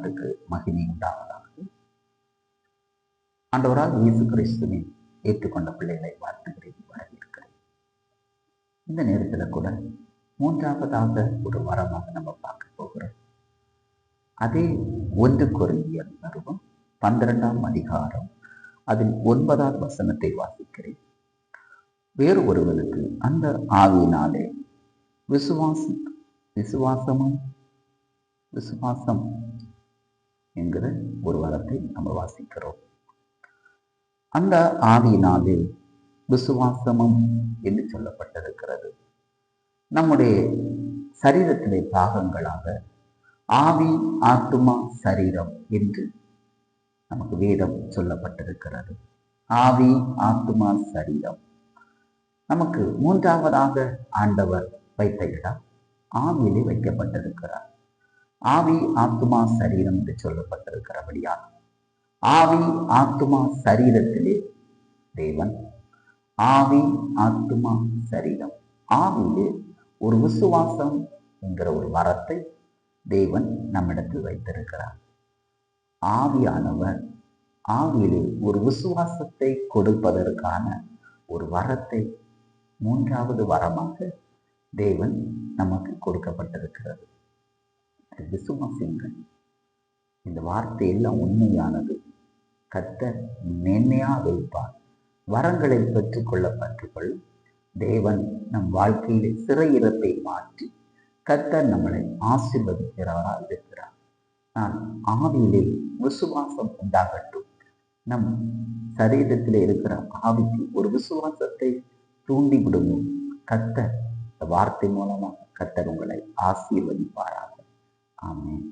நாமத்துக்கு மகிமை உண்டாவதாக. ஆண்டவரால் இயேசு கிறிஸ்துவின் ஏற்றுக்கொண்ட பிள்ளைகளை வாழ்த்துகிறேன், வரவேற்கிறேன். இந்த நேரத்தில் கூட மூன்றாவதாக ஒரு வரமாக நம்ம பார்க்க போகிறோம். அதே 1 கொரிந்தியர் நிருபம் 12ஆம் அதிகாரம் அதில் 9ஆம் வசனத்தை வாசிக்கிறேன். வேறு ஒருவனுக்கு அந்த ஆவியினாலே விசுவாசம் என்கிற ஒரு வரத்தை நம்ம வாசிக்கிறோம். அந்த ஆவியினாலே விசுவாசமும் என்று சொல்லப்பட்டிருக்கிறது. நம்முடைய சரீரத்திலே பாகங்களாக ஆவி, ஆத்துமா, சரீரம் என்று நமக்கு வேதம் சொல்லப்பட்டிருக்கிறது. ஆவி, ஆத்துமா, சரீரம். நமக்கு மூன்றாவதாக ஆண்டவர் வைத்த இடம் ஆவியிலே வைக்கப்பட்டிருக்கிறார். ஆவி, ஆத்துமா, சரீரம் என்று சொல்லப்பட்டிருக்கிறபடியால் ஆவி, ஆத்துமா, சரீரத்திலே தேவன் ஆவி, ஆத்துமா, சரீரம். ஆவியிலே ஒரு விசுவாசம் என்கிற ஒரு வரத்தை தேவன் நம்மிடத்தில் வைத்திருக்கிறார். ஆவியானவர் ஆவியிலே ஒரு விசுவாசத்தை கொடுப்பதற்கான ஒரு வரத்தை மூன்றாவது வரமாக தேவன் நமக்கு கொடுக்கப்பட்டிருக்கிறது. விசுவாசியுங்கள். இந்த வார்த்தை எல்லாம் உண்மையானது. கர்த்தர் மேன்மையா வைப்பார். வரங்களை பெற்றுக்கொள்ள தேவன் நம் வாழ்க்கையிலே சிறையிருப்பை மாற்றி கர்த்தர் நம்மளை ஆசீர்வதிக்கிறவராக இருக்கிறார். நான் ஆவியிலே விசுவாசம் உண்டாகட்டும். நம் சரீரத்திலே இருக்கிற ஆவிக்கு ஒரு விசுவாசத்தை தூண்டி விடுவோம். கர்த்தர் வார்த்தை மூலமாக கர்த்தர் உங்களை ஆசீர்வதிப்பாராக. ஆமென்.